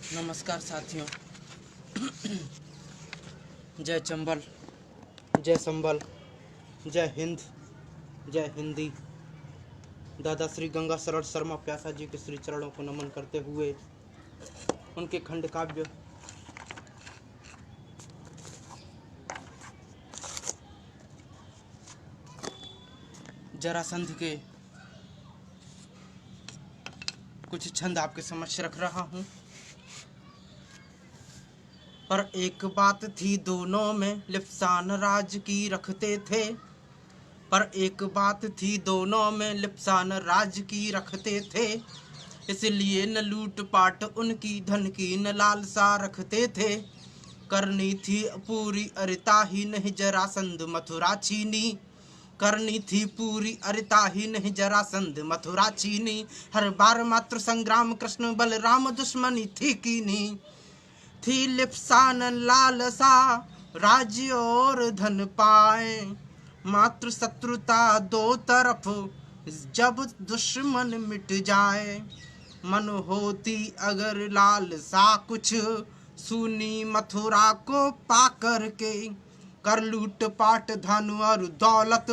नमस्कार साथियों। जय चंबल, जय संबल, जय हिंद, जय हिंदी। दादा श्री गंगा शरण शर्मा प्यासा जी के श्री चरणों को नमन करते हुए उनके खंड काव्य जरासंध के कुछ छंद आपके समक्ष रख रहा हूँ। पर एक बात थी दोनों में, लिप्सान राज की रखते थे। पर एक बात थी दोनों में, लिप्सान राज की रखते थे। इसलिए न लूट पाट उनकी, धन की न लालसा रखते थे। करनी थी पूरी अरिता ही नहीं जरासंध मथुरा चीनी। करनी थी पूरी अरिता ही नहीं जरासंध मथुरा चीनी। हर बार मात्र संग्राम कृष्ण बलराम दुश्मनी थी कीनी। थी लिप्सान लालसा राज्य और धन पाए। मात्र शत्रुता दो तरफ, जब दुश्मन मिट जाए। मन होती अगर लालसा कुछ, सुनी मथुरा को पाकर के। कर लूट पाट धन और दौलत,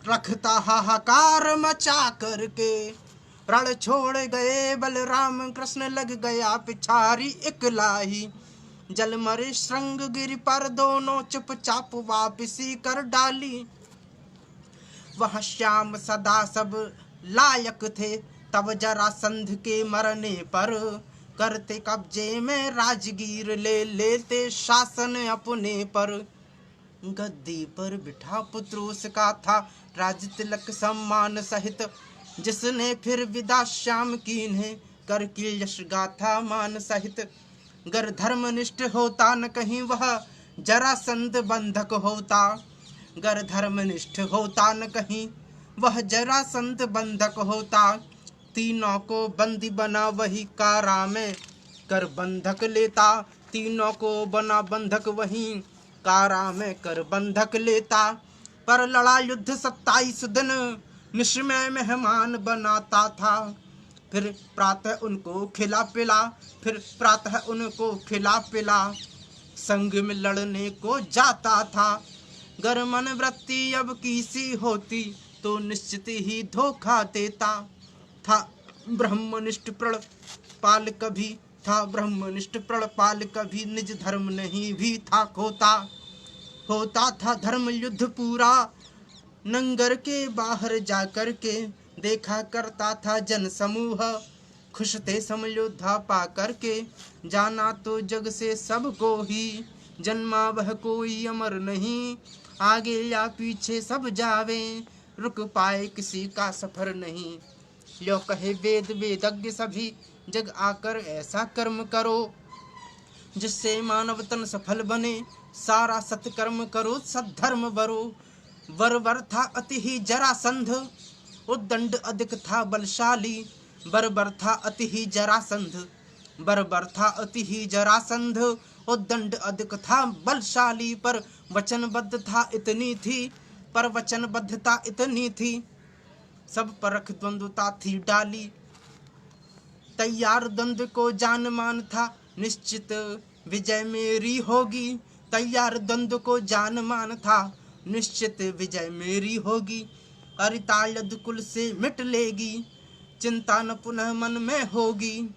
रखता हाहाकार मचा करके। रण छोड़ गए बलराम कृष्ण, लग गया पिछारी इकलाही। जल मरे श्रृंग गिरि पर दोनों, चुपचाप वापसी कर डाली। वह श्याम सदा सब लायक थे, तब जरासंध के मरने पर। करते कब्जे में राजगीर, ले लेते शासन अपने पर। गद्दी पर बिठा पुत्र उसका था, राज तिलक सम्मान सहित। जिसने फिर विदा श्याम कीन्हे, कर की यश गाथा मान सहित। गर धर्मनिष्ठ होता न कहीं वह, जरासंध बंधक होता। गर धर्मनिष्ठ होता न कहीं वह, जरासंध बंधक होता। तीनों को बंदी बना वही कारा में, कर बंधक लेता। तीनों को बना बंधक वही कारा में, कर बंधक लेता। पर लड़ा युद्ध 27 दिन, निश्मय मेहमान बनाता था। फिर प्रातः उनको खिला पिला, फिर प्रातः उनको खिला पिला। संग में लड़ने को जाता था। गर मन वृत्ति अब किसी होती, तो निश्चित ही धोखा देता था। ब्रह्मनिष्ठ प्रण पाल कभी था, ब्रह्मनिष्ठ प्रण पाल कभी। निज धर्म नहीं भी था खोता। होता था धर्म युद्ध पूरा, नंगर के बाहर जाकर के। देखा करता था जन समूह, खुश थे समयोद्धा पा करके। जाना तो जग से सबको ही, जन्मा वह कोई अमर नहीं। आगे या पीछे सब जावे, रुक पाए किसी का सफर नहीं। यो कहे वेद वेदज्ञ सभी, जग आकर ऐसा कर्म करो, जिससे मानव तन सफल बने। सारा सत्कर्म करो सद्धर्म बरो। वर था अति ही जरासंध, उद्दंड अधिक था बलशाली। बर था अति ही जरासंध, बर था अति ही जरासंध। उद्दंड अधिक था बलशाली, पर वचनबद्ध था इतनी थी। पर वचनबद्धता इतनी थी, सब परख द्वंद्वता थी डाली। तैयार द्वंद्व को जान मान था, निश्चित विजय मेरी होगी। तैयार द्वंद्व को जान मान था, निश्चित विजय मेरी होगी। अरिता यदुकुल से मिट लेगी, चिंता न पुनः मन में होगी।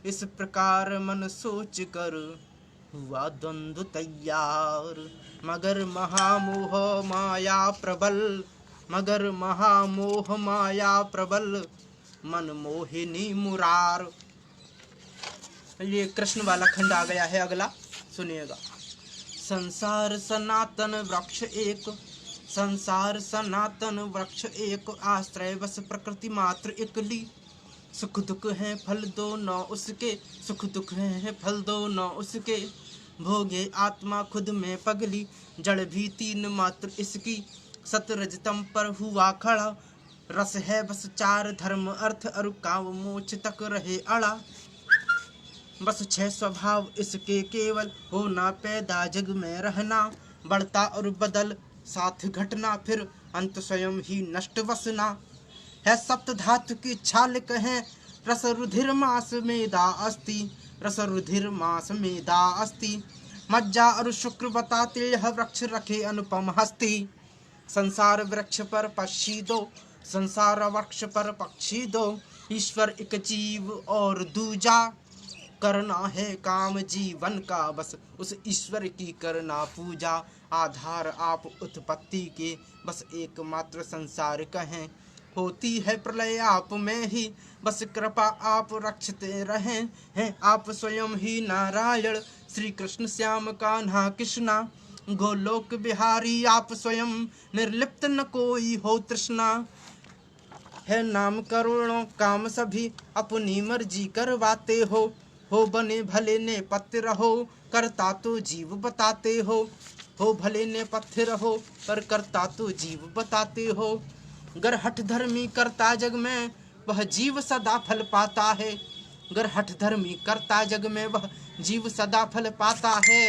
इस प्रकार मन सोच कर हुआ द्वंद्व तैयार। मगर महामोह माया प्रबल, मगर महामोह माया प्रबल। मन मोहिनी मुरार। ये कृष्ण वाला खंड आ गया है। अगला सुनिएगा। संसार सनातन वृक्ष एक, संसार सनातन वृक्ष एक। आश्रय बस प्रकृति मात्र इकली। सुख दुख है फल दोनों उसके, सुख दुख है फल दोनों उसके। भोगे आत्मा खुद में पगली, जड़ भी तीन मात्र इसकी। सतरजतम पर हुआ खड़ा, रस है बस चार। धर्म अर्थ और काम मोक्ष तक रहे अड़ा। बस 6 स्वभाव इसके केवल, होना पैदा जग में रहना। बढ़ता और बदल साथ घटना, फिर अंत स्वयं ही नष्ट वसना। है सप्त धातु की छाल कहें, रस रुधिर मास मेदा अस्ति। रस रुधिर मांस मेधा अस्ति, मज्जा और शुक्र बताते यह वृक्ष रखे अनुपम हस्ती। संसार वृक्ष पर पक्षी दो, संसार वृक्ष पर पक्षी दो, ईश्वर एक जीव और दूजा, करना है काम जीवन का बस उस ईश्वर की करना पूजा। आधार आप उत्पत्ति के बस एकमात्र संसार कहें, होती है प्रलय आप में ही बस कृपा आप रक्षते रहें। हैं आप स्वयं ही नारायण, श्री कृष्ण श्याम कान्हा कृष्णा, गोलोक बिहारी आप स्वयं, निर्लिप्त न कोई हो तृष्णा। है नाम करुणों काम सभी, अपनी मर्जी करवाते हो बने भले ने पत्थर रहो, करता तो जीव बताते हो भले ने पत्थर रहो, पर करता तो जीव बताते हो। गर हठ धर्मी करता जग में, वह जीव सदा फल पाता है, गर हठ धर्मी करता जग में, वह जीव सदा फल पाता है।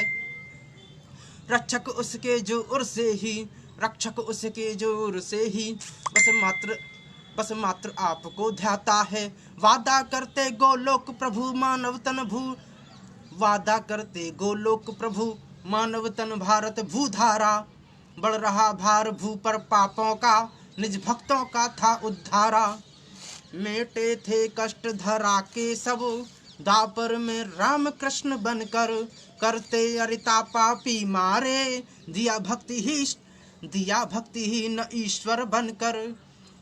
रक्षक उसके जो उर से ही, रक्षक उसके जो उर से ही, बस मात्र आपको ध्याता है। वादा करते गोलोक प्रभु मानव तन भू, वादा करते गोलोक प्रभु मानव तन भारत भूधारा, बढ़ रहा भार भू पर पापों का, निज भक्तों का था उद्धारा। मेटे थे कष्ट धरा के सब, दापर में राम कृष्ण बनकर, करते अरिता पापी मारे, दिया भक्ति ही न ईश्वर बनकर।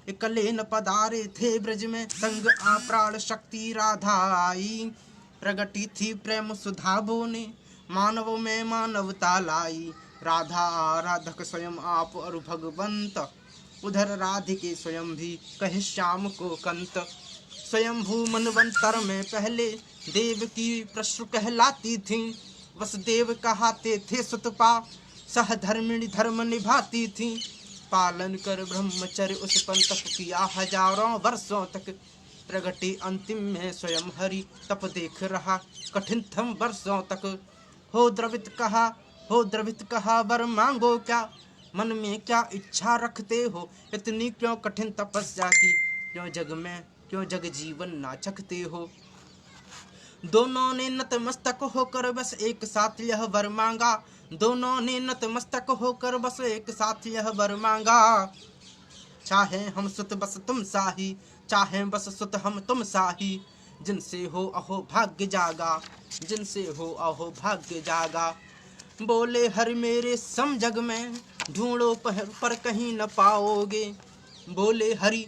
इकले न पधारे थे ब्रज में, संग आ प्राण शक्ति राधा आई, प्रगटी थी प्रेम सुधा बोने, मानव में मानवता लाई। राधा आराधक स्वयं आप और भगवंत, उधर राधिके स्वयं भी कहे श्याम को कंत। स्वयं भू मनवंतर में पहले, देव की प्रश्रु कहलाती थी, वसुदेव कहाते थे सुतपा, सहधर्मिणी धर्म निभाती थी। पालन कर ब्रह्मचर्य उस पन तप किया हजारों वर्षों तक, प्रगति अंतिम में स्वयं हरि तप देख रहा कठिनतम वर्षों तक। हो द्रवित कहा वर मांगो क्या, मन में क्या इच्छा रखते हो, इतनी क्यों कठिन तपस्या की, क्यों जग जीवन ना चखते हो। दोनों ने नतमस्तक होकर बस एक साथ यह वर मांगा, दोनों ने नतमस्तक होकर बस एक साथ यह वर मांगा। चाहे हम सुत बस तुम साही, चाहे बस सुत हम तुम साही, जिनसे हो अहो भाग्य जागा, जिनसे हो अहो भाग्य जागा। बोले हरि मेरे सम जग में, ढूंढो पर कहीं न पाओगे, बोले हरि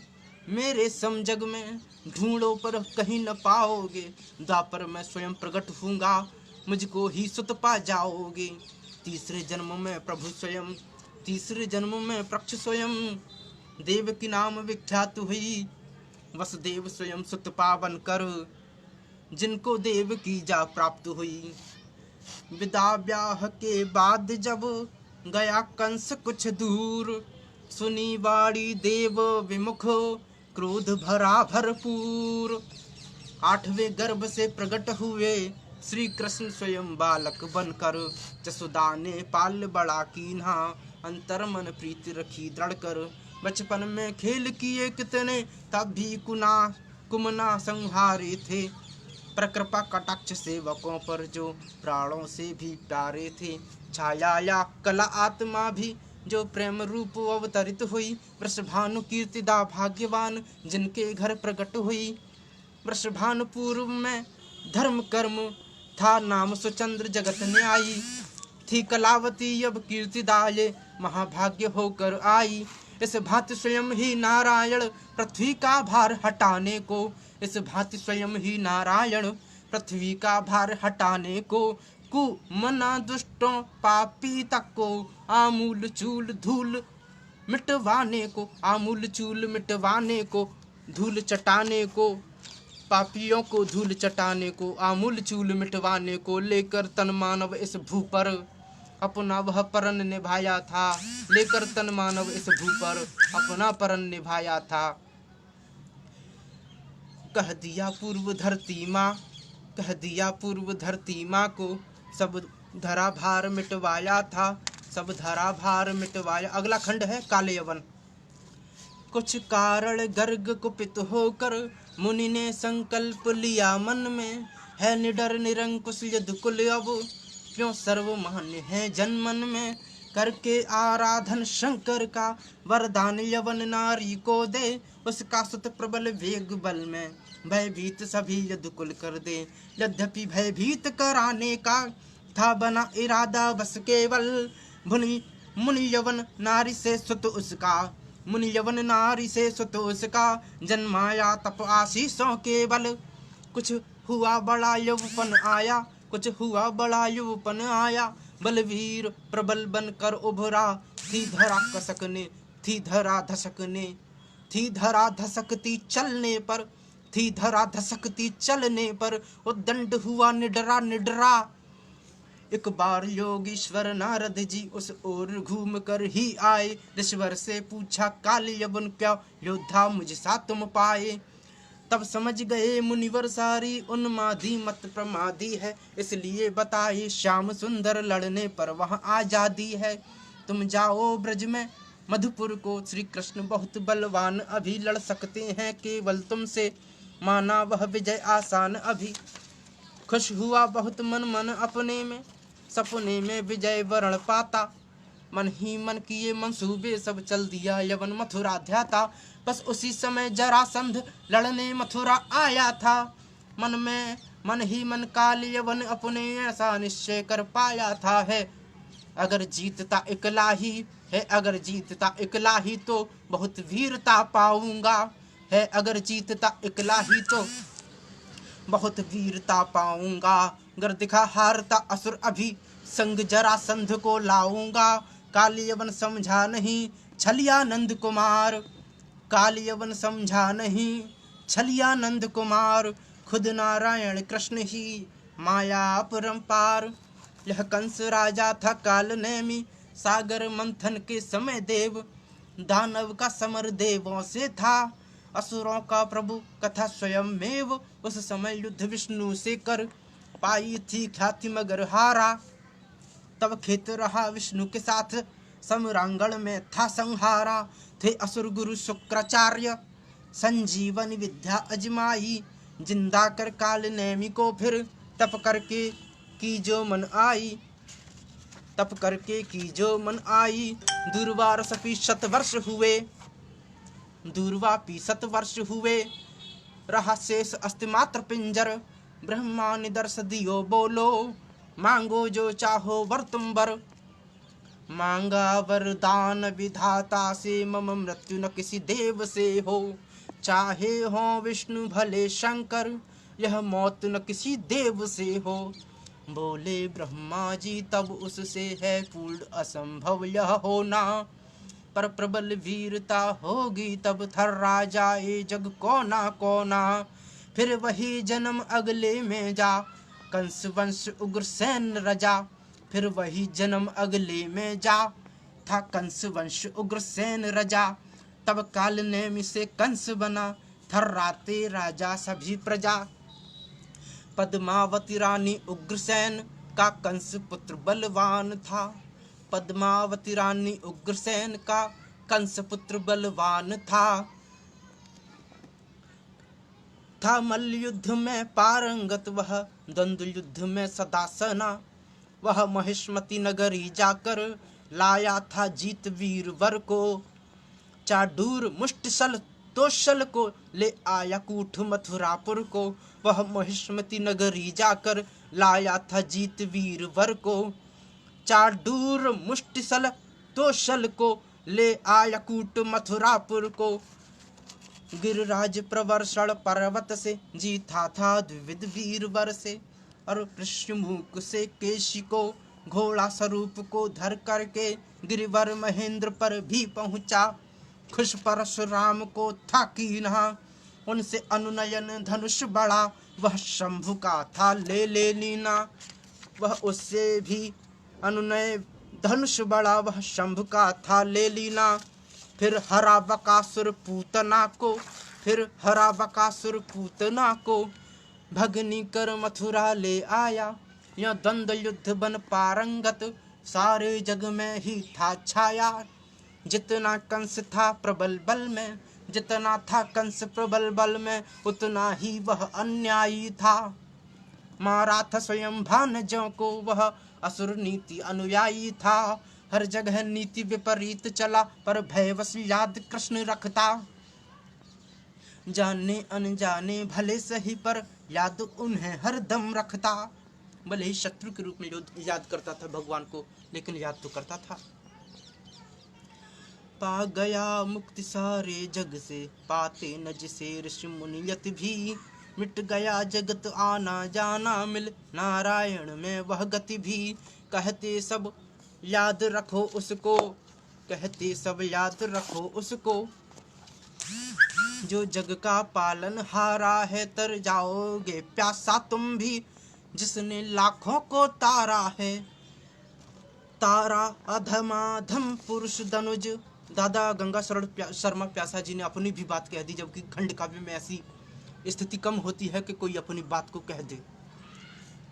मेरे सम जग में, ढूंढो पर कहीं न पाओगे। द्वापर में स्वयं प्रकट होऊंगा, मुझको ही सुत पा जाओगे। तीसरे जन्म में प्रभु स्वयं, तीसरे जन्म में पक्ष स्वयं, देव की नाम विख्यात हुई, वसुदेव स्वयं सुत पावन कर, जिनको देव की जा प्राप्त हुई। विदा ब्याह के बाद जब गया कंस कुछ दूर, सुनी वाणी देव विमुख, क्रोध भरा भरपूर। आठवें गर्भ से प्रकट हुए श्री कृष्ण स्वयं बालक बनकर, जसोदा ने पाल बड़ा कीन्हा, अंतर मन प्रीति रखी दृढ़ कर। बचपन में खेल किए कितने, तब भी कुमना संहारे थे, पर कृपा कटाक्ष सेवकों पर जो प्राणों से भी प्यारे थे। छाया या कला आत्मा भी जो प्रेम रूप अवतरित हुई, वृषभानु कीर्तिदा भाग्यवान जिनके घर प्रकट हुई। वृषभानु पूर्व में धर्म कर्म था, नाम सुचंद्र जगत ने आई, थी कलावती अब कीर्तिदा ये महाभाग्य होकर आई। इस भांति स्वयं ही नारायण पृथ्वी का भार हटाने को, इस भांति स्वयं ही नारायण पृथ्वी का भार हटाने को, कुमना दुष्टों पापी तक को आमूल चूल धूल मिटवाने को, आमूल चूल मिटवाने को, धूल चटाने को, पापियों को धूल चटाने को, आमूल चूल मिटवाने को, लेकर तन मानव इस भू पर अपना वह परन निभाया था, लेकर तन मानव इस भू पर अपना परन निभाया था। कह दिया पूर्व धरती माँ, कह दिया पूर्व धरती माँ को, सब धरा भार मिटवाया था, सब धरा भार मिटवाया। अगला खंड है काले यवन। कुछ कारण गर्ग कुपित होकर मुनि ने संकल्प लिया मन में, है निडर निरंकुश यदुकुल अब, क्यों सर्वमान्य है जनमन में, करके आराधन शंकर का, वरदान यवन नारी को दे, उसका सुत प्रबल वेग बल में, भयभीत सभी यदुकुल कर दे। यद्यपि भयभीत कराने का था बना इरादा बस केवल, मुनि मुनि यवन नारी से सुत उसका, मुनि यवन नारी से सुत उसका, जन्माया तप आशीषों के बल। कुछ हुआ बड़ा यौवन आया, कुछ हुआ बड़ा यौवन आया, बलवीर प्रबल बनकर उभरा, थी धरा कसकने, थी धरा धसकने, थी धरा धसकती चलने पर, थी धरा धसकती चलने पर, उद्दंड हुआ निडरा निडरा। एक बार योगीश्वर नारद जी उस ओर घूम कर ही आए, ऋषिवर से पूछा काल यवन क्या योद्धा मुझ सा तुम पाए। तब समझ गए मुनिवर सारी उन्मादी मत प्रमादी है, इसलिए बताए श्याम सुंदर लड़ने पर वहाँ आजादी है। तुम जाओ ब्रज में मधुपुर को, श्री कृष्ण बहुत बलवान अभी लड़ सकते हैं केवल तुमसे, माना वह विजय आसान अभी। खुश हुआ बहुत मन मन अपने में, सपने में विजय वरण पाता, मन ही मन किए मंसूबे सब चल दिया यवन मथुरा ध्याता। बस उसी समय जरासंध लड़ने मथुरा आया था, मन में मन ही मन काल यवन अपने ऐसा निश्चय कर पाया था है। अगर जीतता इकला ही है, अगर जीतता इकला ही तो बहुत वीरता पाऊंगा है, अगर जीतता इकला ही तो बहुत वीरता पाऊंगा। अगर दिखा हारता असुर अभी, संग जरासंध को लाऊंगा। काल यवन समझा नहीं छलिया नंद कुमार, काल यवन समझा नहीं छलिया नंद कुमार, खुद नारायण कृष्ण ही माया अपरंपार। यह कंस राजा था काल नेमी, सागर मंथन के समय देव, दानव का समर देवों से था, असुरों का प्रभु कथा स्वयं मेव। उस समय युद्ध विष्णु से कर पाई थी ख्याति मगर हारा, तब खेत रहा विष्णु के साथ, समरांगण में था संहारा। थे असुर गुरु शुक्राचार्य, संजीवनी विद्या अजमाई, जिंदा कर काल नेमी को फिर, तप करके की जो मन आई, तप करके की जो मन आई। दुर्वारस भी शतवर्ष हुए, दूरवापी शतवर्ष हुए, रहा शेष अस्तिमात्र पिंजर। ब्रह्मा निदर्श दियो बोलो, मांगो जो चाहो वर तुम वर, मांगा वरदान विधाता से, मम मृत्यु न किसी देव से हो। चाहे हो विष्णु भले शंकर, यह मौत न किसी देव से हो। बोले ब्रह्मा जी तब उससे है पूर्ण असंभव यह होना, पर प्रबल वीरता होगी तब थर्रा जाए जग कोना कोना। फिर वही जन्म अगले में जा, कंस वंश उग्रसेन रजा, फिर वही जन्म अगले में जा, था कंस वंश उग्रसेन रजा। तब काल नेमि से कंस बना, थर्राते राजा सभी प्रजा। पद्मावती रानी उग्रसेन का कंस पुत्र बलवान था, पद्मावती रानी उग्रसेन का कंस पुत्र बलवान था मल्ल युद्ध में पारंगत वह, द्वंद्व युद्ध में सदा सना। वह महिष्मती नगरी जाकर लाया था जीत वीर वर को, चाडूर मुष्टिशल तोशल को ले आया कूठ मथुरापुर को। वह महिष्मती नगरी जाकर लाया था जीत वीर वर को, चाडूर मुष्टिशल तोशल को ले आया कूट मथुरापुर को। गिरिराज प्रवर्षण पर्वत से जीता था द्विविध वीर वर से, और पृष्ठमुख से केशी को घोड़ा स्वरूप को धर करके गिरिवर महेंद्र पर भी पहुंचा। खुश परशुराम को था कीन्हा, उनसे अनुनयन धनुष बड़ा, वह शंभु का था ले लीना। वह उससे भी अनुनय धनुष बड़ा, वह शंभु का था ले लीना। फिर हरा बकासुर पूतना को, फिर हरा बकासुर पूतना को भगनी कर मथुरा ले आया। यह द्वंद्व युद्ध बन पारंगत, सारे जग में ही था छाया। जितना कंस था प्रबल बल में, जितना था कंस प्रबल बल में, उतना ही वह अन्यायी था। मारा था स्वयं भानजों को, वह असुर नीति अनुयायी था। हर जगह नीति विपरीत चला, पर भयवश याद कृष्ण रखता। जाने अनजाने भले सही, पर याद उन्हें हर दम रखता। भले ही शत्रु के रूप में याद करता था भगवान को, लेकिन याद तो करता था। पा गया मुक्ति सारे जग से, पाते न जिसे ऋषि मुनियत भी। मिट गया जगत आना जाना, मिल नारायण में वह गति भी। कहते सब याद रखो उसको, कहते सब याद रखो उसको। जो जग का पालन हारा है, तर जाओगे प्यासा तुम भी। जिसने लाखों को तारा है, तारा अधमाधम पुरुष धनुज। दादा गंगा शर्मा प्यासा जी ने अपनी भी बात कह दी, जबकि खंड काव्य में ऐसी स्थिति कम होती है कि कोई अपनी बात को कह दे।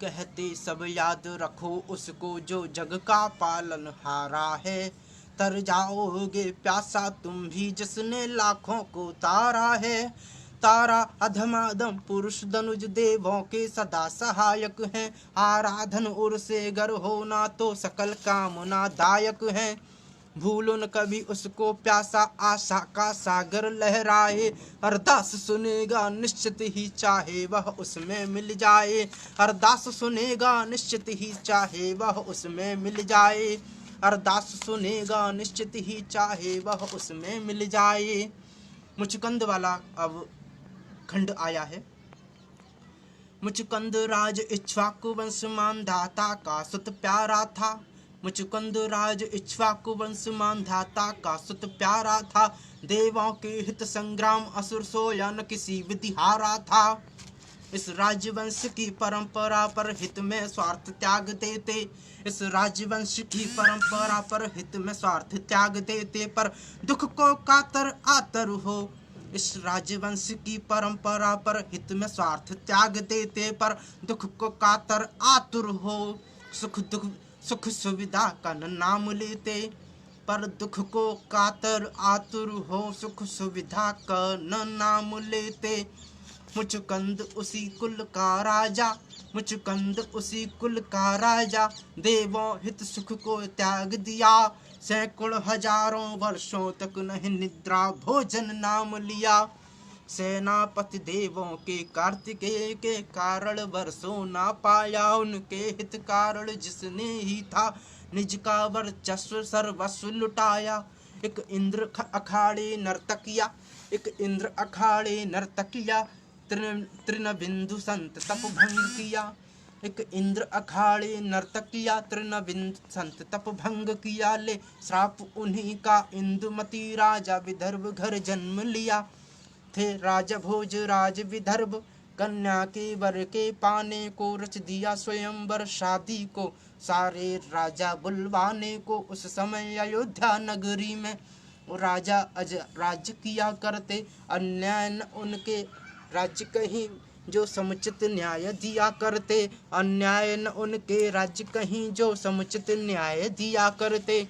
कहते सब याद रखो उसको, जो जग का पालन हारा है। तर जाओगे प्यासा तुम भी, जिसने लाखों को तारा है। तारा अधमादम पुरुष धनुज, देवों के सदा सहायक हैं। आराधन उर से गर होना, तो सकल कामना दायक है। भूलो न कभी उसको प्यासा, आशा का सागर लहराए। अरदास सुनेगा निश्चित ही, चाहे वह उसमें मिल जाए। अरदास सुनेगा निश्चित ही, चाहे वह उसमें मिल जाए। अरदास सुनेगा निश्चित ही, चाहे वह उसमें मिल जाए। मुचकंद वाला अब खंड आया है। मुचकंद राज इक्ष्वाकु वंश मानधाता का सुत प्यारा था। मुचकंद राज इक्ष्वाकु वंश मानधाता का सुत प्यारा था। देवों के हित संग्राम, असुर सोया न किसी विधि हारा था। इस राजवंश की परंपरा पर हित में स्वार्थ त्याग देते। इस राजवंश की परंपरा पर हित में स्वार्थ त्याग देते, पर दुख को कातर आतर हो। इस राजवंश की परंपरा पर हित में स्वार्थ त्याग देते, पर दुख को कातर आतुर हो। सुख सुविधा का न नाम लेते, पर दुख को कातर आतुर हो। सुख सुविधा का न नाम लेते। मुचकंद उसी कुल का राजा, मुचकंद उसी कुल का राजा। देवों हित सुख को त्याग दिया, सैकड़ों हजारों वर्षों तक नहीं निद्रा भोजन नाम लिया। सेनापति देवों के कार्तिकेय के कारण वर्षों ना पाया। उनके हित कारण जिसने ही था, निज का वर्चस्व सर्वस्व लुटाया। एक इंद्र अखाड़े नर्तकिया, एक इंद्र अखाड़े नर्तकिया। तृण बिंदु संत तप भंग किया। एक इंद्र अखाड़े नर्तकिया, तृण बिंदु संत तप भंग किया। ले श्राप उन्हीं का इंदुमती, राजा विदर्भ घर जन्म लिया। थे राजा भोज राज विदर्भ, कन्या के वर के पाने को। रच दिया स्वयंवर शादी को, सारे राजा बुलवाने को। उस समय अयोध्या नगरी में राजा अज राज्य किया करते। अन्याय न उनके राज्य कहीं, जो समुचित न्याय दिया करते। अन्याय न उनके राज्य कहीं, जो समुचित न्याय दिया करते।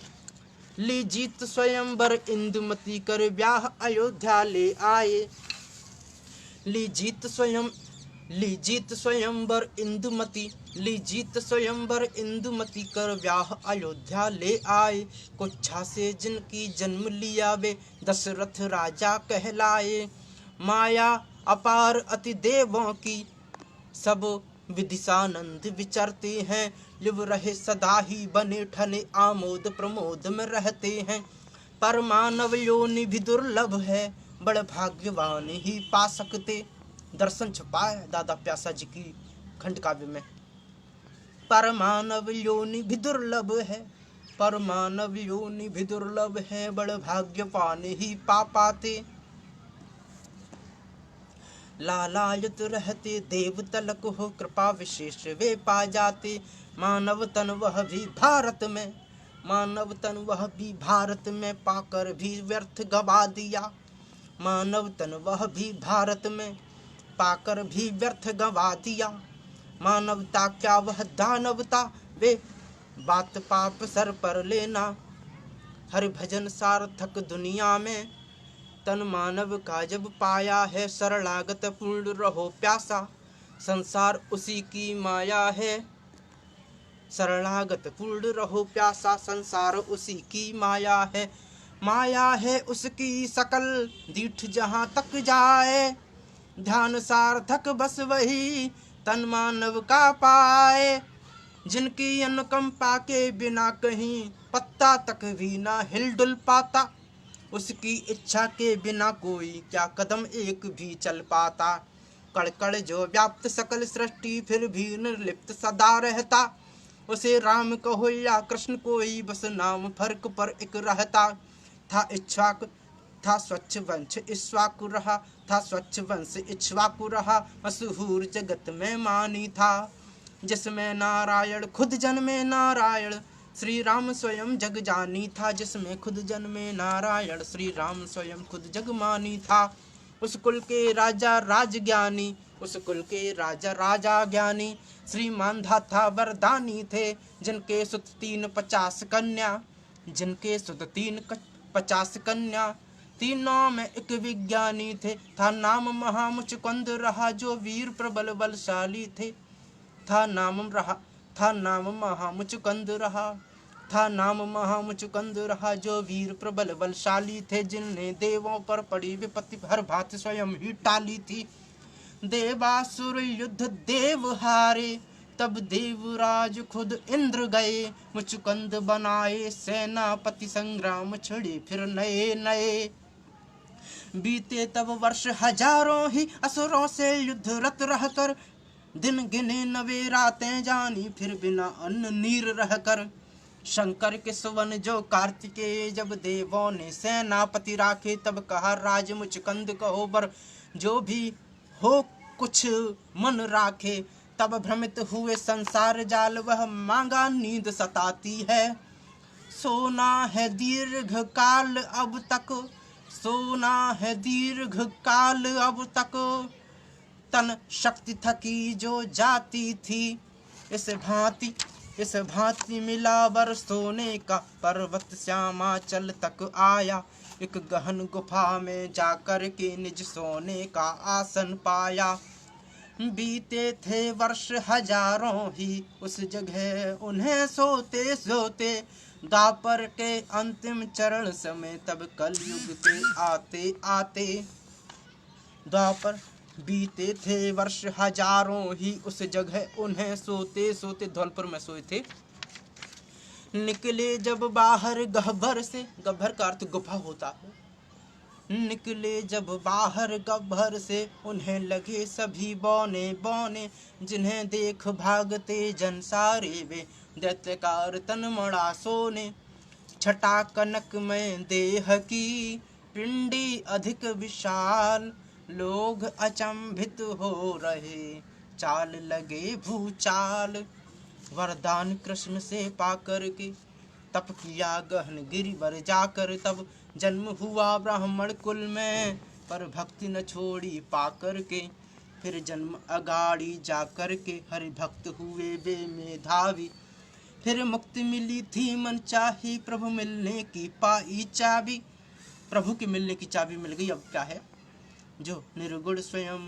ली जीत स्वयंवर इंदुमती, कर ब्याह अयोध्या ले आए। ली जीत स्वयंवर इंदुमती, ली जीत स्वयंवर इंदुमती, कर ब्याह अयोध्या ले आए। कुच्छा से जिनकी जन्म लिया, वे दशरथ राजा कहलाए। माया अपार अति देवों की, सब विदिशानंद विचरते हैं। लिव रहे सदा ही बने ठने, आमोद प्रमोद में रहते हैं। पर मानव योनि भी दुर्लभ है, बड़ भाग्यवान ही पा सकते। दर्शन छुपा है दादा प्यासा जी की खंड काव्य में। पर मानव योनि भी दुर्लभ है, पर मानव योनि भी दुर्लभ है, बड़ भाग्यवान ही पा पाते। लालायत रहते देव तलक हो, कृपा विशेष वे पा जाते। मानव तन वह भी भारत में, मानव तन वह भी भारत में, पाकर भी व्यर्थ गवा दिया। मानव तन वह भी भारत में, पाकर भी व्यर्थ गवा दिया। मानवता क्या वह दानवता, वे बात पाप सर पर लेना। हरि भजन सार्थक दुनिया में, तन मानव का जब पाया है। शरणागत पूर्ण रहो प्यासा, संसार उसी की माया है, शरणागत पूर्ण रहो प्यासा, संसार उसी की माया है उसकी सकल, दीठ जहाँ तक जाए, ध्यान सार्थक बस वही तन मानव का पाए। जिनकी अनुकंपा के बिना कहीं पत्ता तक भी ना हिल डुल पाता, उसकी इच्छा के बिना कोई क्या कदम एक भी चल पाता। कड़कड़ जो व्याप्त सकल सृष्टि फिर भी निर्लिप्त सदा रहता, उसे राम कहो या कृष्ण कोई बस नाम फर्क पर एक रहता। था इच्छाक था स्वच्छ वंश इक्ष्वाकु रहा, था स्वच्छ वंश इक्ष्वाकु रहा, मशहूर जगत में मानी था। जिसमें नारायण खुद जन्मे नारायण, श्री राम स्वयं जग जानी था। जिसमें खुद जन्मे नारायण, श्री राम स्वयं खुद जग मानी था। उस कुल के राजा राज ज्ञानी, उस कुल के राजा राजा ज्ञानी, श्री मानधाता वरदानी थे। जिनके सुत 350 कन्या, जिनके सुत 350 कन्या, तीनों में एक विज्ञानी थे। था नाम महामुचकुंद रहा, जो वीर प्रबल बलशाली थे। था नाम महामुचकुंद रहा, था नाम महामुचकुंद रहा, जो वीर प्रबल बलशाली थे। जिनने देवों पर पड़ी विपत्ति हर भांति स्वयं ही टाली थी। देवासुर युद्ध देव हारे, तब देवराज खुद इंद्र गए। मुचकुंद बनाए सेनापति, संग्राम छड़े फिर नए नए। बीते तब वर्ष हजारों ही, असुरों से युद्ध रत रहकर, दिन गिने नवे रातें जानी, फिर बिना अन्न नीर रहकर। शंकर के सुवन जो कार्तिकेय, जब देवों ने सेनापति राखे, तब कहा राज मुचकुंद कहो बर, जो भी हो कुछ मन राखे। तब भ्रमित हुए संसार जाल, वह मांगा नींद सताती है। सोना है दीर्घ काल अब तक, सोना है दीर्घ काल अब तक, तन शक्ति थकी जो जाती थी। इस भांति मिला वर सोने का, पर्वत श्यामाचल तक आया। एक गहन गुफा में जाकर के निज सोने का आसन पाया। बीते थे वर्ष हजारों ही, उस जगह उन्हें सोते सोते। द्वापर के अंतिम चरण समय, तब कलयुग के आते आते। द्वापर बीते थे वर्ष हजारों ही, उस जगह उन्हें सोते सोते। धौलपुर में सोए थे। निकले जब बाहर गह्वर से, गह्वर का अर्थ गुफा होता है। निकले जब बाहर गह्वर से, उन्हें लगे सभी बौने बौने। जिन्हें देख भागते जन सारे, वे दैत्यकार तन मड़ा सोने। छटा कनक में देह की, पिंडी अधिक विशाल। लोग अचंभित हो रहे, चाल लगे भूचाल। वरदान कृष्ण से पाकर के, तप किया गहन गिरिवर जाकर। तब जन्म हुआ ब्राह्मण कुल में, पर भक्ति न छोड़ी पाकर के। फिर जन्म अगाड़ी जाकर के, हरि भक्त हुए वे मेधावी। फिर मुक्ति मिली थी मन चाही, प्रभु मिलने की पाई चाबी। प्रभु के मिलने की चाबी मिल गई। अब क्या है? जो निर्गुण स्वयं,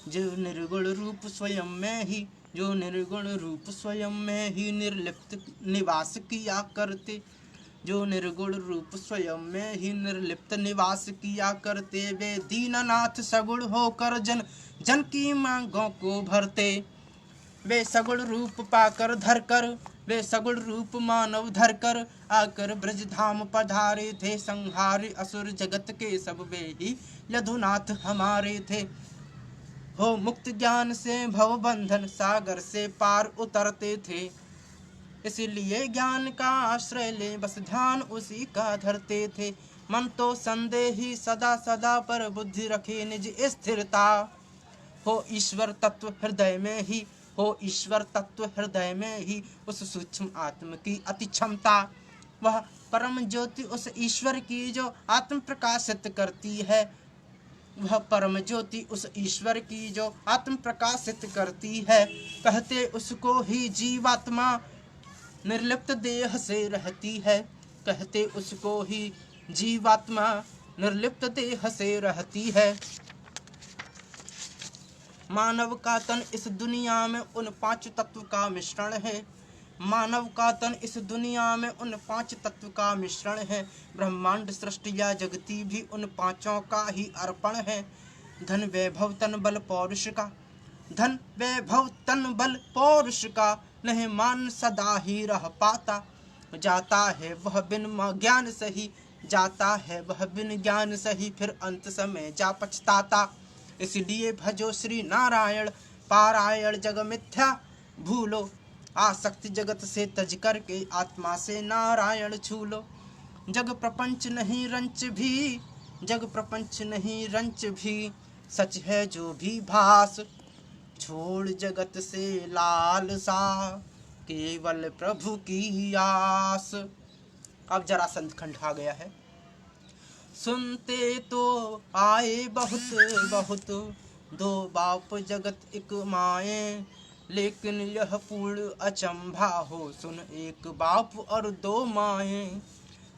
जो निर्गुण रूप स्वयं में ही, जो निर्गुण रूप स्वयं में ही निर्लिप्त निवास किया करते। जो निर्गुण रूप स्वयं में ही निर्लिप्त निवास किया करते। वे दीननाथ सगुण होकर जन जन की मांगों को भरते। वे सगुण रूप पाकर धरकर, वे सगुण रूप मानव धरकर, आकर ब्रज धाम पधारे थे। संहारे असुर जगत के सब वे ही यदुनाथ हमारे थे। हो मुक्त ज्ञान से भव बंधन, सागर से पार उतरते थे। इसलिए ज्ञान का आश्रय ले, बस ध्यान उसी का धरते थे। मन तो संदेही सदा सदा, पर बुद्धि रखे निज स्थिरता। हो ईश्वर तत्व हृदय में ही, हो ईश्वर तत्व हृदय में ही, उस सूक्ष्म आत्म की अति क्षमता। वह परम ज्योति उस ईश्वर की, जो आत्म प्रकाशित करती है। वह परम ज्योति उस ईश्वर की, जो आत्म प्रकाशित करती है। कहते उसको ही जीवात्मा, निर्लिप्त देह से रहती है। कहते उसको ही जीवात्मा, निर्लिप्त देह से रहती है। मानव का तन इस दुनिया में उन 5 तत्व का मिश्रण है। मानव का तन इस दुनिया में उन 5 तत्व का मिश्रण है। ब्रह्मांड सृष्टि या जगती भी उन 5 का ही अर्पण है। धन वैभव तन बल पौरुष का, धन वैभव तन बल पौरुष का, नहीं मान सदा ही रह पाता। जाता है वह बिन ज्ञान सही, जाता है वह बिन ज्ञान सही, फिर अंत समय जा पछताता। इसलिए भजो श्री नारायण, पारायण जग मिथ्या भूलो। आसक्ति जगत से तज करके आत्मा से नारायण छू लो। जग प्रपंच नहीं रंच भी, जग प्रपंच नहीं रंच भी, सच है जो भी भास। छोड़ जगत से लालसा, केवल प्रभु की आस। अब जरासंध खंड आ गया है। सुनते तो आए बहुत बहुत, दो बाप जगत एक माए, लेकिन यह पूर्ण अचंभा हो, सुन एक बाप और 2 माएँ।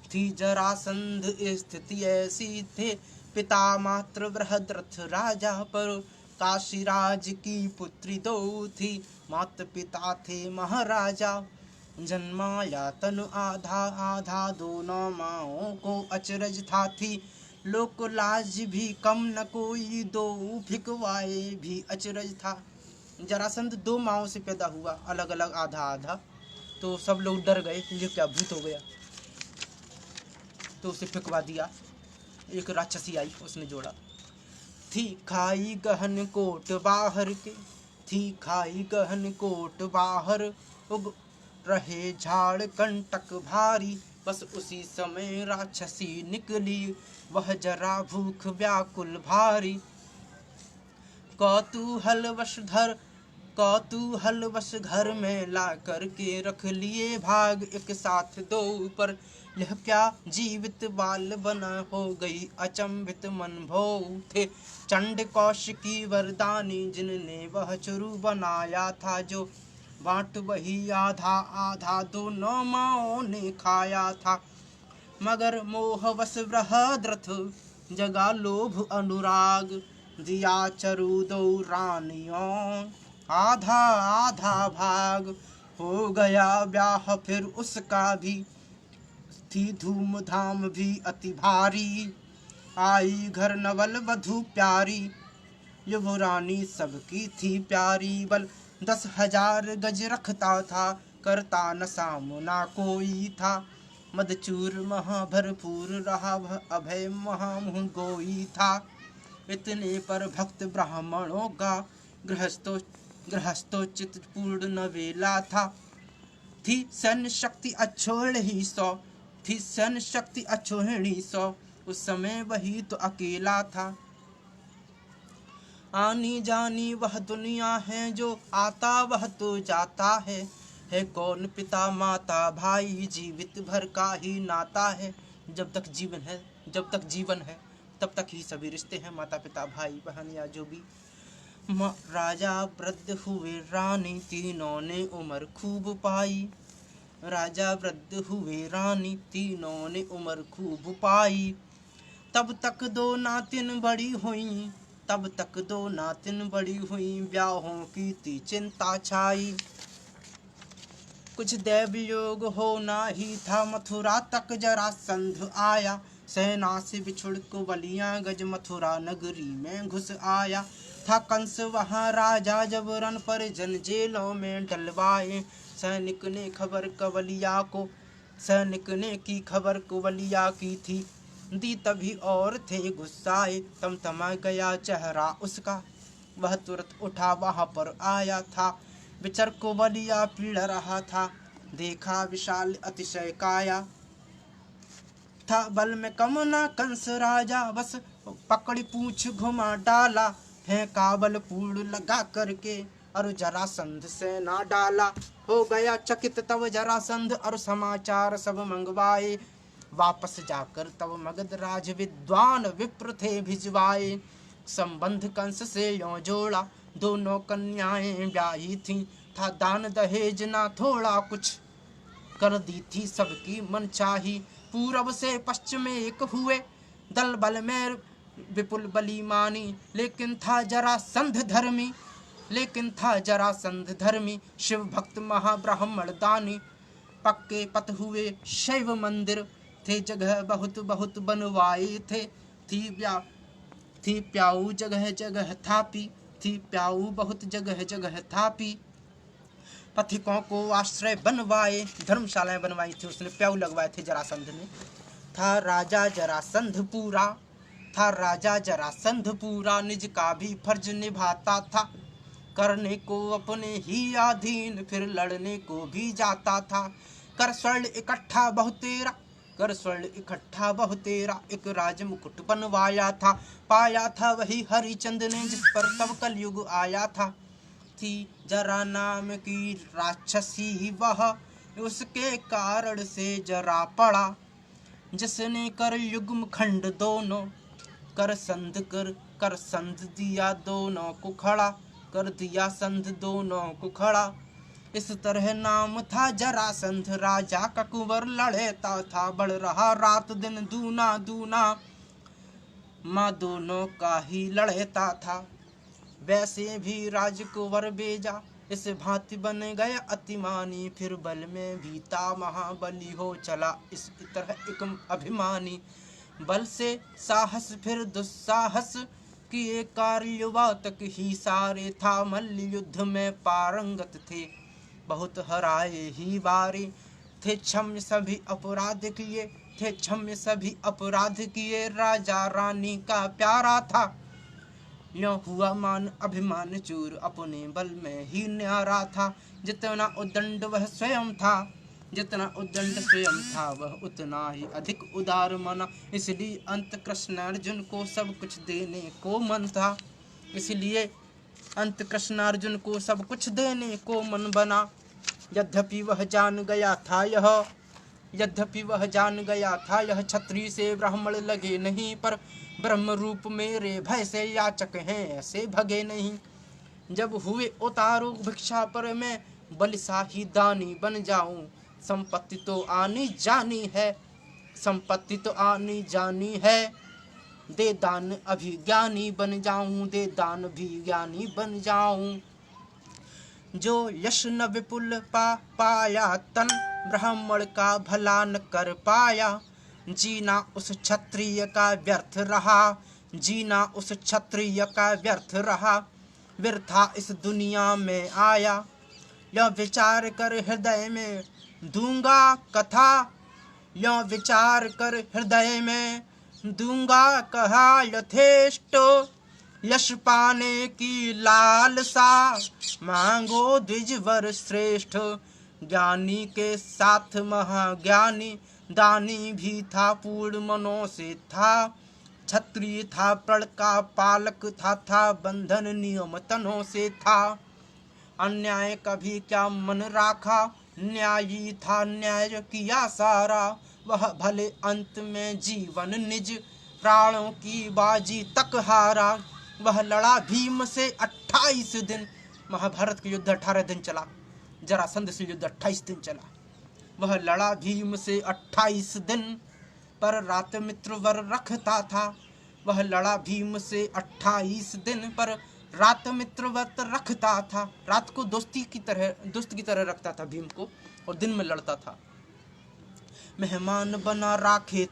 थी जरासंध स्थिति ऐसी, थे पिता मात्र बृहद्रथ राजा, पर काशीराज की पुत्री 2 थी, माता पिता थे महाराजा। जन्माया तनु आधा आधा, दोनों माओं को अचरज था थी, लोक लाज भी कम न कोई, 2 भिकवाए भी अचरज था। जरासंध 2 माओं से पैदा हुआ, अलग अलग आधा आधा। तो सब लोग डर गए, ये क्या भूत हो गया, तो उसे फिकवा दिया। एक राक्षसी आई, उसने जोड़ा। थी खाई गहन कोट बाहर के, थी खाई गहन कोट बाहर, उग रहे झाड़ कंटक भारी, बस उसी समय राक्षसी निकली, वह जरा भूख व्याकुल भारी। कौतूहलवश घर में ला करके रख लिए भाग, एक साथ 2 ऊपर, यह क्या जीवित बाल बना, हो गई अचंभित मन भो। थे चंड कौशिकी वरदानी, जिनने वह चुरु बनाया था, जो बांट वही आधा आधा, दोनों माओं ने खाया था। मगर मोहवश बृहद्रथ जगा लोभ अनुराग, दिया चरु 2 रानियों आधा आधा भाग। हो गया ब्याह फिर उसका भी, थी धूमधाम भी अति भारी, आई घर नवल वधू प्यारी, युवरानी सबकी थी प्यारी। बल 10,000 गज रखता था, करता न सामना कोई था, मदचूर महा भरपूर रहा, अभय महामुह गोई था। इतने पर भक्त ब्राह्मणों का गृहस्थोचित पूर्ण नवेला था। थी सैन्य शक्ति अछोहिणी 100, थी सैन्य शक्ति अछोहिणी 100, उस समय वही तो अकेला था। आनी जानी वह दुनिया है, जो आता वह तो जाता है कौन पिता माता भाई, जीवित भर का ही नाता है। जब तक जीवन है तब तक ही सभी रिश्ते हैं, माता पिता भाई बहन या जो भी। राजा वृद्ध हुए रानी, तीनों ने उम्र खूब पाई, राजा वृद्ध हुए रानी, तीनों ने उम्र खूब पाई। तब तक 2 नातिन बड़ी हुई, तब तक 2 नातिन बड़ी हुई, ब्याहों की थी चिंता छाई। कुछ दैव योग होना ही था, मथुरा तक जरासंध आया, सेना से बिछुड़ को बलियां गज मथुरा नगरी में घुस आया था। कंस वहाँ राजा जब रन पर जन जेलों में डलवाए, सैनिक ने खबर कवलिया को, सैनिक ने की खबर कुवलिया की थी, दी तभी और थे गुस्साए। तमतमा गया चेहरा उसका, वह तुरंत उठा वहाँ पर आया था, विचर कुवलिया पीड़ रहा था, देखा विशाल अतिशय काया था। बल में कम ना कंस राजा, बस पकड़ी पूछ घुमा डाला, फेंका बल पूर्ण लगा करके, और जरासंध से ना डाला। हो गया चकित तब जरासंध, और समाचार सब मंगवाए, वापस जाकर तब मगध राज विद्वान विप्र थे भिजवाए। संबंध कंस से यों जोड़ा, दोनों कन्याएं ब्याही थीं, था दान दहेज ना थोड़ा कुछ, कर दी थी सबकी मन चाही। पूरब से पश्चिम एक हुए, दल बल में विपुल बलीमानी, लेकिन था जरासंध धर्मी, शिव भक्त महाब्राह्मण दानी। पक्के पत हुए शैव मंदिर, थे जगह बहुत बहुत बनवाए थे। थी प्याऊ जगह जगह थापी, थी प्याऊ बहुत जगह जगह थापी। पथिकों को आश्रय बनवाए, धर्मशालाएं बनवाई थी उसने, प्याऊ लगवाए थे जरासंध ने। था राजा जरासंध पूरा, निज का भी फर्ज निभाता था। करने को अपने ही अधीन, फिर लड़ने को भी जाता था। कर स्वर्ण इकट्ठा बहु तेरा, एक राज मुकुट बनवाया था। पाया था वही हरिचंद ने, जिस पर तब कलयुग आया था। थी जरा नाम की राक्षसी वह, उसके कारण से जरा पड़ा। जिसने कर युग्म खंड दोनों, कर संध दिया दोनों को खड़ा, कर दिया संध दोनों को खड़ा। इस तरह नाम था जरासंध, राजा का कुंवर लड़ता था। बढ़ रहा रात दिन दूना दूना, माँ दोनों का ही लड़ता था। वैसे भी राजकुंवर बेजा, इस भांति बन गया अतिमानी। फिर बल में भी था महाबली, हो चला इस तरह एक अभिमानी। बल से साहस फिर दुस्साहस, किए कार्य युवा तक ही सारे। था मल्ल युद्ध में पारंगत थे, बहुत हराए ही बारे। थे क्षम्य सभी अपराध किए, राजा रानी का प्यारा था। यो हुआ मान अभिमान चूर, अपने बल में ही न्यारा था। जितना उद्दंड स्वयं था, वह उतना ही अधिक उदार मना। इसलिए अंत कृष्ण अर्जुन को सब कुछ देने को मन बना। यद्यपि वह जान गया था यह क्षत्रिय से ब्राह्मण लगे नहीं, पर ब्रह्म रूप मेरे भय से याचक हैं ऐसे भगे नहीं। जब हुए उतारू भिक्षा पर, मैं बलशाही दानी बन जाऊं। संपत्ति तो आनी जानी है, दे दान अभिज्ञानी बन जाऊं। जो यश न विपुल पाया तन, ब्राह्मण का भला न कर पाया। जीना उस क्षत्रिय का व्यर्थ रहा, व्यर्था इस दुनिया में आया। यह विचार कर हृदय में दूंगा कहा यथेष्ट। यश पाने की लालसा, मांगो द्विजवर श्रेष्ठ। ज्ञानी के साथ महाज्ञानी, दानी भी था पूर्ण मनों से था। क्षत्रिय था प्रण का पालक था बंधन नियम तनों से था। अन्याय कभी क्या मन राखा, न्यायी था न्याय किया सारा। वह भले अंत में जीवन निज, प्राणों की बाजी तक हारा। वह लड़ा भीम से 28 दिन, महाभारत का युद्ध 18 दिन चला, जरासंध से युद्ध 28 दिन चला। वह लड़ा भीम से 28 दिन, पर रात मित्रवर रखता था। वह लड़ा भीम से 28 दिन, पर रात मित्रवत रखता था। रात को दोस्त की तरह रखता था भीम को, और दिन में लड़ता था। मेहमान बना राखे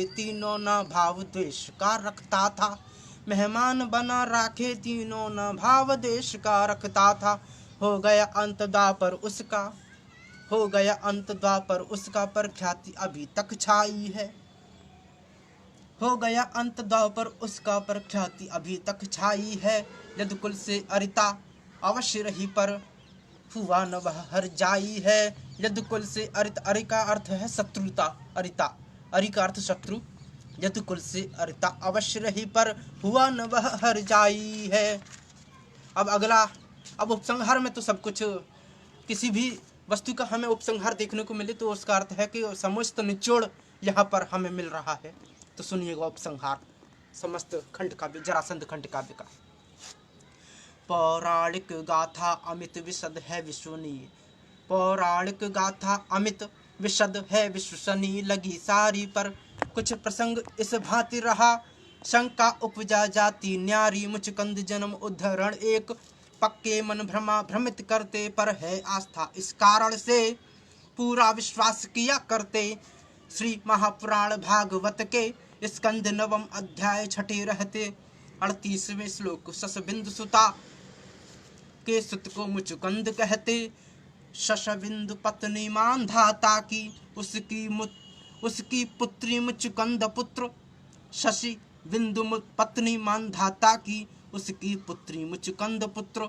तीनों, ना भाव द्वेष का रखता था। मेहमान बना राखे तीनों, ना भाव देश का रखता था। हो गया अंत द्वापर उसका, पर ख्याति अभी तक छाई है। यदुकुल से अरिता अवश्य रही, पर हुआ न वह हर जाई है। यदुकुल से अरि का अर्थ है शत्रुता, अरि का अर्थ शत्रु। यदुकुल से अरिता अवश्य रही, पर हुआ न वह हर जाई है। अब उपसंहार में तो सब कुछ, किसी भी वस्तु का हमें उपसंहार देखने को मिले तो उसका अर्थ है कि समस्त निचोड़ यहाँ पर हमें मिल रहा है। तो सुनिएगा उपसंहार समस्त खंड काव्य, जरासंध खंड काव्य का। पौराणिक गाथा अमित विशद है विश्वसनीय, लगी सारी, पर कुछ प्रसंग इस भांति रहा, शंका उपजा जाती न्यारी, मुचकंद जन्म उद्धरण एक, पक्के मन भ्रमा भ्रमित करते, पर है आस्था इस कारण से पूरा विश्वास किया करते। श्री महापुराण भागवत के स्कंद नवम अध्याय छठे रहते 38वें श्लोक, शशबिंदु सुता के सुत को मुचुकंद कहते, शशबिंदु पत्नी मांधाता की, उसकी पुत्री मुचुकंद पुत्र। शशि बिंदु पत्नी मांधाता की, उसकी पुत्री मुचुकंद पुत्र।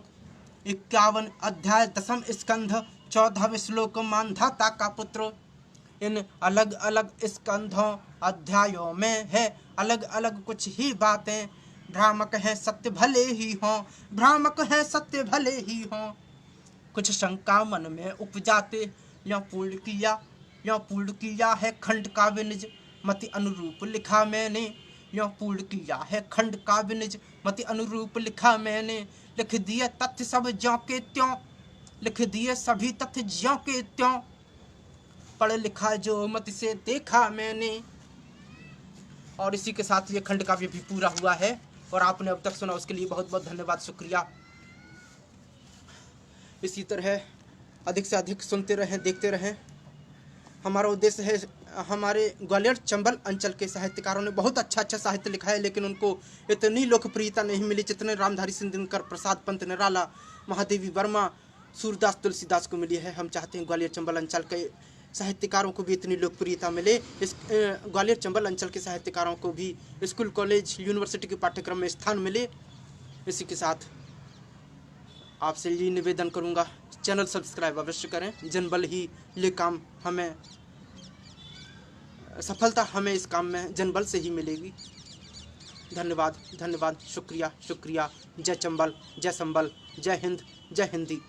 51 अध्याय 10 स्कंध 14वें श्लोक, मांधाता का पुत्र। इन अलग अलग स्कंधों अध्यायों में है अलग अलग कुछ ही बातें। भ्रामक है सत्य भले ही हों, भ्रामक है सत्य भले ही हों। कुछ शंका मन में उपजाते, यो पूर्ण किया है खंड काव्य निज, मति अनुरूप लिखा मैंने। यो पूर्ण किया है खंड काव्य निज, मति अनुरूप लिखा मैंने। लिख दिए तथ्य सब ज्यों के त्यों, लिख दिए सभी तथ्य ज्यों के त्यों, पढ़ लिखा जो मति से देखा मैंने। और इसी के साथ ये खंड काव्य भी पूरा हुआ है और आपने अब तक सुना, उसके लिए बहुत बहुत धन्यवाद, शुक्रिया। इसी तरह अधिक से अधिक सुनते रहें, देखते रहें। हमारा उद्देश्य है, हमारे ग्वालियर चंबल अंचल के साहित्यकारों ने बहुत अच्छा अच्छा साहित्य लिखा है, लेकिन उनको इतनी लोकप्रियता नहीं मिली जितने रामधारी सिंह दिनकर, प्रसाद पंत निराला, महादेवी वर्मा, सूरदास तुलसीदास को मिली है। हम चाहते हैं ग्वालियर चंबल अंचल के साहित्यकारों को भी इतनी लोकप्रियता मिले। इस ग्वालियर चंबल अंचल के साहित्यकारों को भी स्कूल, कॉलेज, यूनिवर्सिटी के पाठ्यक्रम में स्थान मिले। इसी के साथ आपसे ये निवेदन करूंगा, चैनल सब्सक्राइब अवश्य करें। जनबल ही ये काम हमें, सफलता हमें इस काम में जनबल से ही मिलेगी। धन्यवाद, धन्यवाद, शुक्रिया, शुक्रिया। जय चंबल, जय संबल, जय हिंद, जय हिंदी।